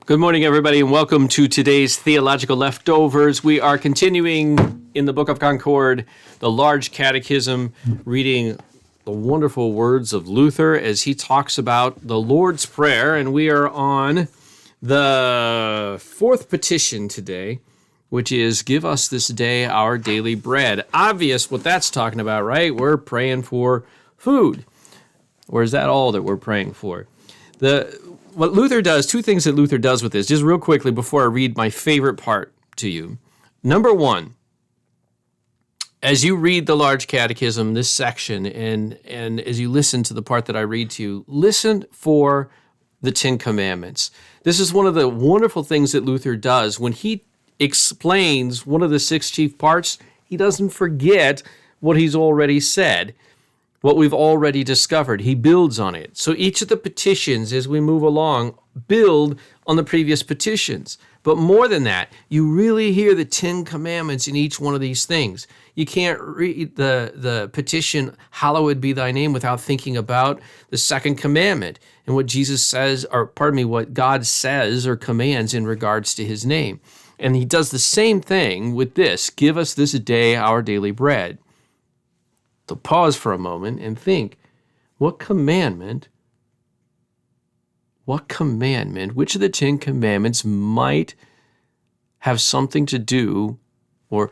Good morning, everybody, and welcome to today's Theological Leftovers. We are continuing in the Book of Concord, the Large Catechism, reading the wonderful words of Luther as he talks about the Lord's Prayer, and we are on the fourth petition today, which is, give us this day our daily bread. Obvious what that's talking about, right? We're praying for food. Or is that all that we're praying for? What Luther does, two things that Luther does with this, just real quickly before I read my favorite part to you. Number one, as you read the Large Catechism, this section, and as you listen to the part that I read to you, listen for the Ten Commandments. This is one of the wonderful things that Luther does. When he explains one of the six chief parts, he doesn't forget what he's already said. What we've already discovered. He builds on it. So each of the petitions as we move along build on the previous petitions. But more than that, you really hear the Ten Commandments in each one of these things. You can't read the petition, hallowed be thy name, without thinking about the second commandment and what Jesus says, what God says or commands in regards to his name. And he does the same thing with this, give us this day our daily bread. So pause for a moment and think, which of the Ten Commandments might have something to do, or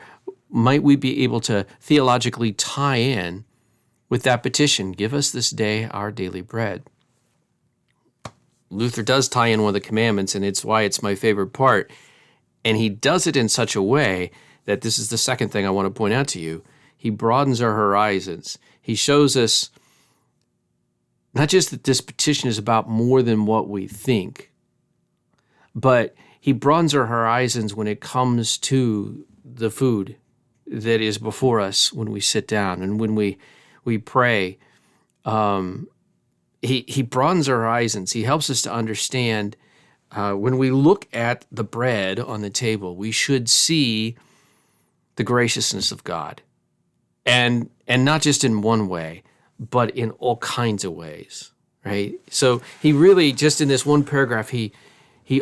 might we be able to theologically tie in with that petition, give us this day our daily bread? Luther does tie in one of the commandments, and it's why it's my favorite part. And he does it in such a way that this is the second thing I want to point out to you. He broadens our horizons. He shows us not just that this petition is about more than what we think, but he broadens our horizons when it comes to the food that is before us when we sit down and when we pray. He broadens our horizons. He helps us to understand when we look at the bread on the table, we should see the graciousness of God. And not just in one way, but in all kinds of ways, right? So he really, just in this one paragraph, he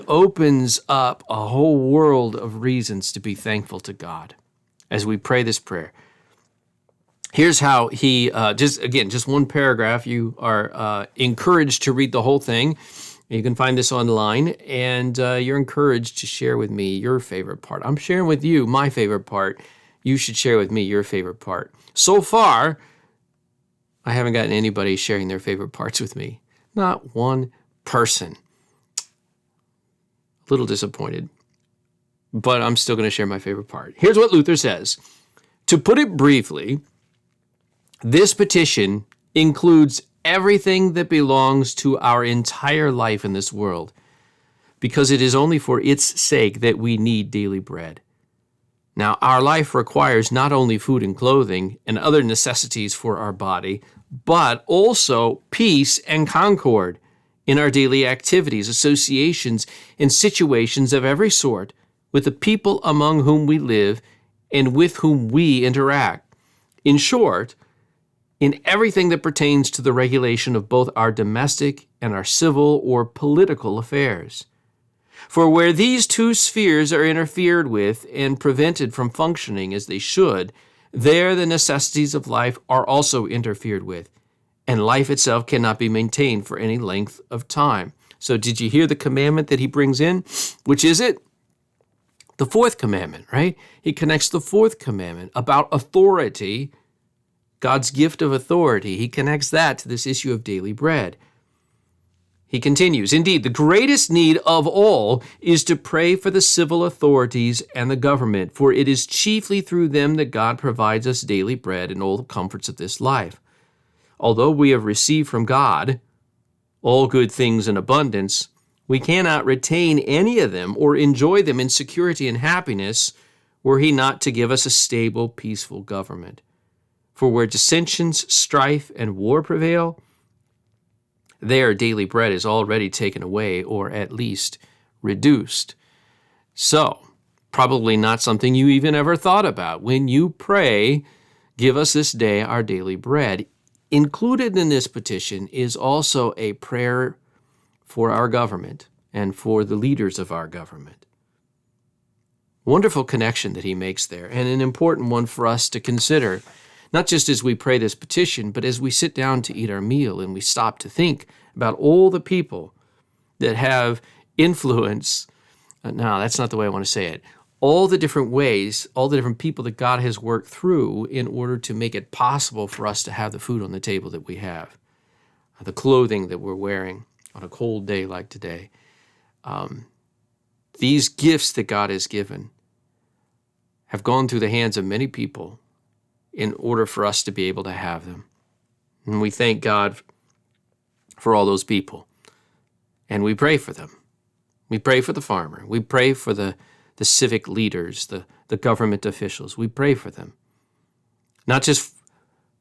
opens up a whole world of reasons to be thankful to God as we pray this prayer. Here's how he, just one paragraph, you are encouraged to read the whole thing. You can find this online, and you're encouraged to share with me your favorite part. I'm sharing with you my favorite part. You should share with me your favorite part. So far, I haven't gotten anybody sharing their favorite parts with me. Not one person. A little disappointed, but I'm still going to share my favorite part. Here's what Luther says. To put it briefly, this petition includes everything that belongs to our entire life in this world, because it is only for its sake that we need daily bread. Now, our life requires not only food and clothing and other necessities for our body, but also peace and concord in our daily activities, associations, and situations of every sort with the people among whom we live and with whom we interact. In short, in everything that pertains to the regulation of both our domestic and our civil or political affairs. For where these two spheres are interfered with and prevented from functioning as they should, there the necessities of life are also interfered with, and life itself cannot be maintained for any length of time. So did you hear the commandment that he brings in? Which is it? The fourth commandment, right? He connects the fourth commandment about authority, God's gift of authority. He connects that to this issue of daily bread. He continues, indeed, the greatest need of all is to pray for the civil authorities and the government, for it is chiefly through them that God provides us daily bread and all the comforts of this life. Although we have received from God all good things in abundance, we cannot retain any of them or enjoy them in security and happiness were he not to give us a stable, peaceful government. For where dissensions, strife, and war prevail, their daily bread is already taken away, or at least reduced. So, probably not something you even ever thought about. When you pray, give us this day our daily bread. Included in this petition is also a prayer for our government and for the leaders of our government. Wonderful connection that he makes there, and an important one for us to consider, not just as we pray this petition, but as we sit down to eat our meal and we stop to think about all the people that have influence. No, that's not the way I want to say it. All the different ways, all the different people that God has worked through in order to make it possible for us to have the food on the table that we have, the clothing that we're wearing on a cold day like today. These gifts that God has given have gone through the hands of many people in order for us to be able to have them. And we thank God for all those people. And we pray for them. We pray for the farmer. We pray for the civic leaders, the government officials. We pray for them. Not just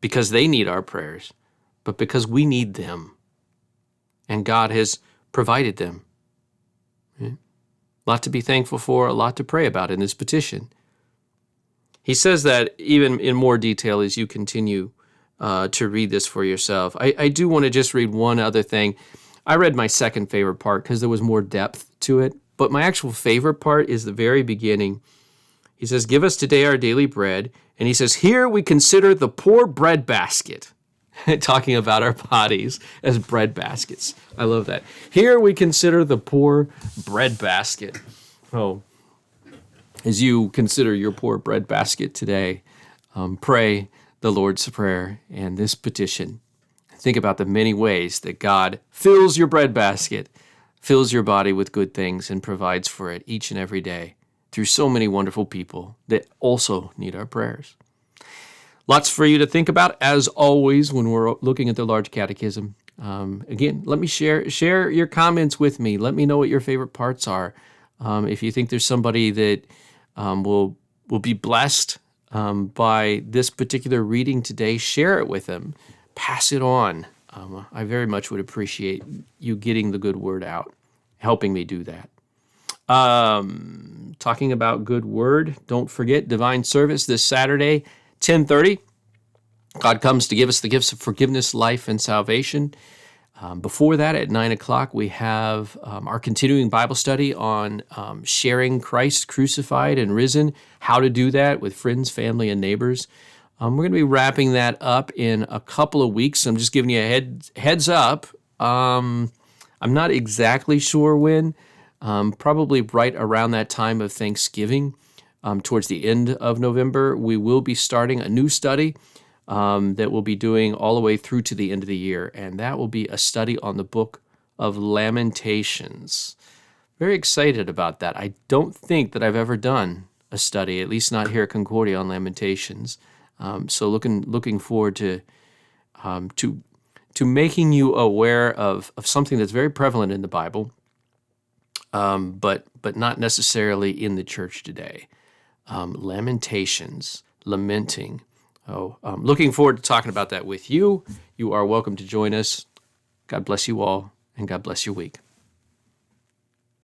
because they need our prayers, but because we need them. And God has provided them. A lot to be thankful for, a lot to pray about in this petition. He says that even in more detail as you continue to read this for yourself. I do want to just read one other thing. I read my second favorite part because there was more depth to it, but my actual favorite part is the very beginning. He says, "Give us today our daily bread," and he says, "Here we consider the poor bread basket," talking about our bodies as bread baskets. I love that. Here we consider the poor bread basket. Oh, as you consider your poor bread basket today, pray the Lord's Prayer and this petition. Think about the many ways that God fills your bread basket, fills your body with good things, and provides for it each and every day through so many wonderful people that also need our prayers. Lots for you to think about, as always, when we're looking at the Large Catechism. Again, let me share your comments with me. Let me know what your favorite parts are. If you think there's somebody that will be blessed by this particular reading today, share it with them. Pass it on. I very much would appreciate you getting the good word out, helping me do that. Talking about good word, don't forget divine service this Saturday, 10:30. God comes to give us the gifts of forgiveness, life, and salvation. Before that, at 9 o'clock, we have our continuing Bible study on sharing Christ crucified and risen, how to do that with friends, family, and neighbors. We're going to be wrapping that up in a couple of weeks. I'm just giving you a heads up. I'm not exactly sure when, probably right around that time of Thanksgiving, towards the end of November. We will be starting a new study that we'll be doing all the way through to the end of the year, and that will be a study on the book of Lamentations. Very excited about that. I don't think that I've ever done a study, at least not here at Concordia, on Lamentations. So looking forward to making you aware of something that's very prevalent in the Bible, but not necessarily in the church today. Lamentations, lamenting. Looking forward to talking about that with you. You are welcome to join us. God bless you all, and God bless your week.